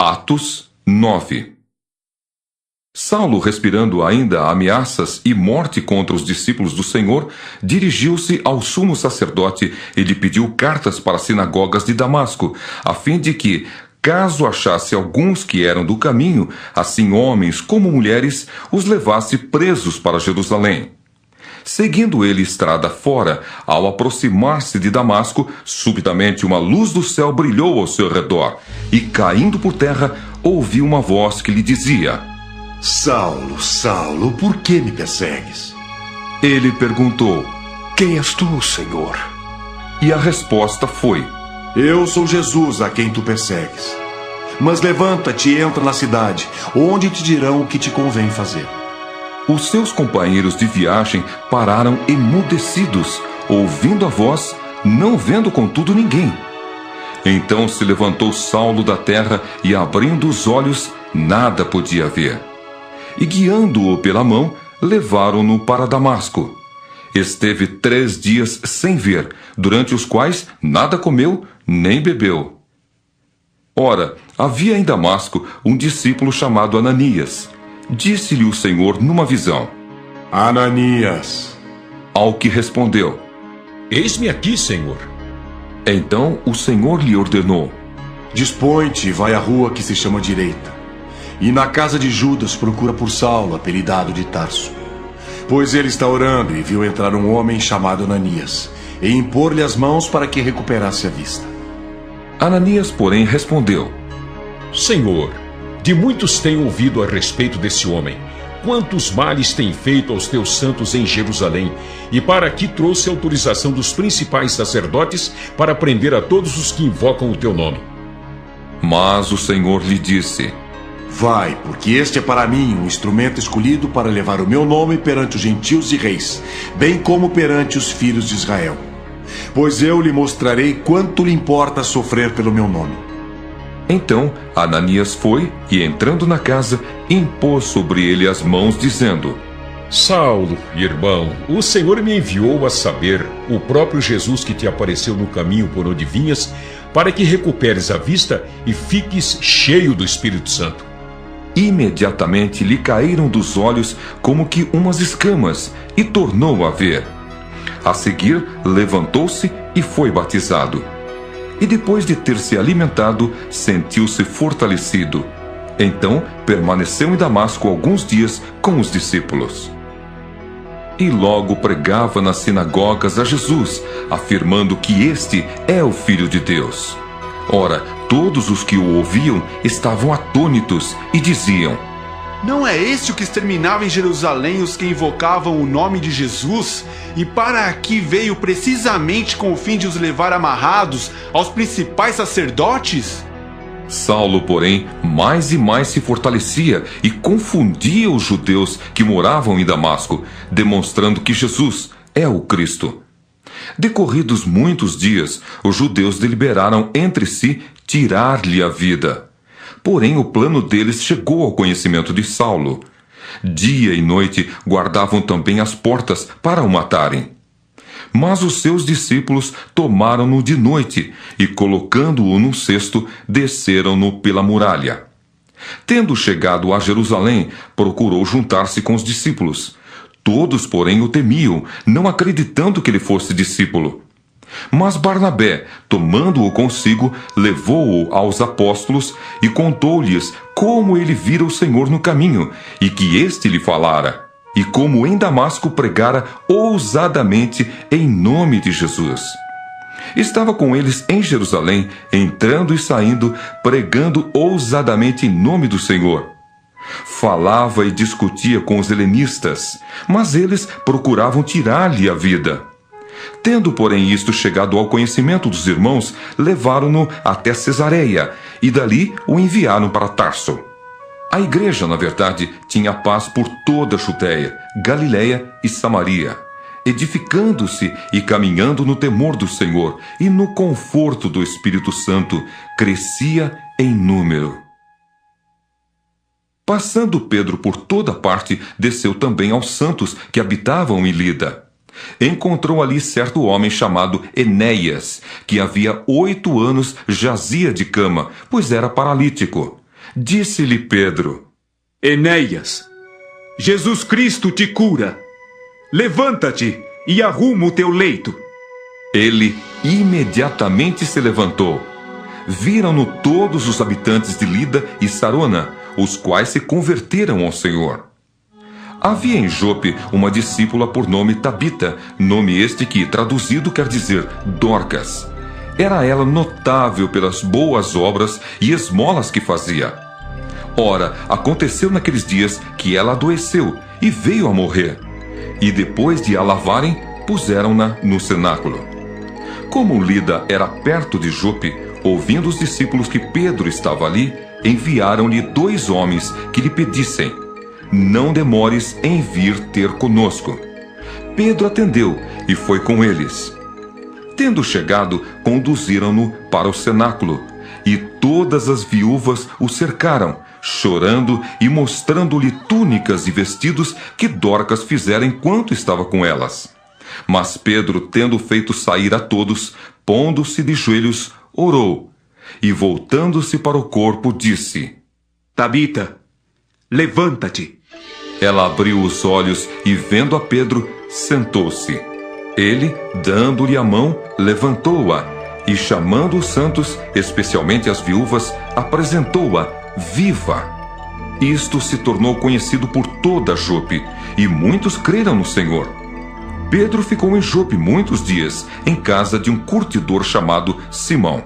Atos 9. Saulo, respirando ainda ameaças e morte contra os discípulos do Senhor, dirigiu-se ao sumo sacerdote e lhe pediu cartas para as sinagogas de Damasco, a fim de que, caso achasse alguns que eram do caminho, assim homens como mulheres, os levasse presos para Jerusalém. Seguindo ele estrada fora, ao aproximar-se de Damasco, subitamente uma luz do céu brilhou ao seu redor, e caindo por terra, ouviu uma voz que lhe dizia: Saulo, Saulo, por que me persegues? Ele perguntou: Quem és tu, Senhor? E a resposta foi: Eu sou Jesus, a quem tu persegues. Mas levanta-te e entra na cidade, onde te dirão o que te convém fazer. Os seus companheiros de viagem pararam emudecidos, ouvindo a voz, não vendo contudo ninguém. Então se levantou Saulo da terra e, abrindo os olhos, nada podia ver. E guiando-o pela mão, levaram-no para Damasco. Esteve 3 dias sem ver, durante os quais nada comeu nem bebeu. Ora, havia em Damasco um discípulo chamado Ananias. Disse-lhe o Senhor numa visão: Ananias. Ao que respondeu: Eis-me aqui, Senhor. Então o Senhor lhe ordenou: Dispõe-te e vai à rua que se chama Direita, e na casa de Judas procura por Saulo, apelidado de Tarso. Pois ele está orando e viu entrar um homem chamado Ananias, e impor-lhe as mãos para que recuperasse a vista. Ananias, porém, respondeu: Senhor, de muitos tenho ouvido a respeito desse homem, quantos males tem feito aos teus santos em Jerusalém, e para aqui trouxe autorização dos principais sacerdotes para prender a todos os que invocam o teu nome. Mas o Senhor lhe disse: Vai, porque este é para mim um instrumento escolhido para levar o meu nome perante os gentios e reis, bem como perante os filhos de Israel. Pois eu lhe mostrarei quanto lhe importa sofrer pelo meu nome. Então Ananias foi e, entrando na casa, impôs sobre ele as mãos, dizendo: Saulo, irmão, o Senhor me enviou a saber, o próprio Jesus que te apareceu no caminho por onde vinhas, para que recuperes a vista e fiques cheio do Espírito Santo. Imediatamente lhe caíram dos olhos como que umas escamas, e tornou a ver. A seguir, levantou-se e foi batizado. E depois de ter se alimentado, sentiu-se fortalecido. Então permaneceu em Damasco alguns dias com os discípulos. E logo pregava nas sinagogas a Jesus, afirmando que este é o Filho de Deus. Ora, todos os que o ouviam estavam atônitos e diziam: Não é este o que exterminava em Jerusalém os que invocavam o nome de Jesus? E para aqui veio precisamente com o fim de os levar amarrados aos principais sacerdotes? Saulo, porém, mais e mais se fortalecia e confundia os judeus que moravam em Damasco, demonstrando que Jesus é o Cristo. Decorridos muitos dias, os judeus deliberaram entre si tirar-lhe a vida. Porém, o plano deles chegou ao conhecimento de Saulo. Dia e noite guardavam também as portas para o matarem. Mas os seus discípulos tomaram-no de noite e, colocando-o num cesto, desceram-no pela muralha. Tendo chegado a Jerusalém, procurou juntar-se com os discípulos. Todos, porém, o temiam, não acreditando que ele fosse discípulo. Mas Barnabé, tomando-o consigo, levou-o aos apóstolos e contou-lhes como ele vira o Senhor no caminho, e que este lhe falara, e como em Damasco pregara ousadamente em nome de Jesus. Estava com eles em Jerusalém, entrando e saindo, pregando ousadamente em nome do Senhor. Falava e discutia com os helenistas, mas eles procuravam tirar-lhe a vida. Tendo, porém, isto chegado ao conhecimento dos irmãos, levaram-no até Cesareia, e dali o enviaram para Tarso. A igreja, na verdade, tinha paz por toda a Judéia, Galiléia e Samaria, edificando-se e caminhando no temor do Senhor, e no conforto do Espírito Santo, crescia em número. Passando Pedro por toda parte, desceu também aos santos que habitavam em Lida. Encontrou ali certo homem chamado Enéias, que havia 8 anos jazia de cama, pois era paralítico. Disse-lhe Pedro: Enéias, Jesus Cristo te cura. Levanta-te e arruma o teu leito. Ele imediatamente se levantou. Viram-no todos os habitantes de Lida e Sarona, os quais se converteram ao Senhor. Havia em Jope uma discípula por nome Tabita, nome este que, traduzido, quer dizer Dorcas. Era ela notável pelas boas obras e esmolas que fazia. Ora, aconteceu naqueles dias que ela adoeceu e veio a morrer. E depois de a lavarem, puseram-na no cenáculo. Como Lida era perto de Jope, ouvindo os discípulos que Pedro estava ali, enviaram-lhe 2 homens que lhe pedissem: não demores em vir ter conosco. Pedro atendeu e foi com eles. Tendo chegado, conduziram-no para o cenáculo, e todas as viúvas o cercaram, chorando e mostrando-lhe túnicas e vestidos que Dorcas fizera enquanto estava com elas. Mas Pedro, tendo feito sair a todos, pondo-se de joelhos, orou, e voltando-se para o corpo, disse: Tabita, levanta-te. Ela abriu os olhos e, vendo a Pedro, sentou-se. Ele, dando-lhe a mão, levantou-a e, chamando os santos, especialmente as viúvas, apresentou-a viva. Isto se tornou conhecido por toda Jope, e muitos creram no Senhor. Pedro ficou em Jope muitos dias, em casa de um curtidor chamado Simão.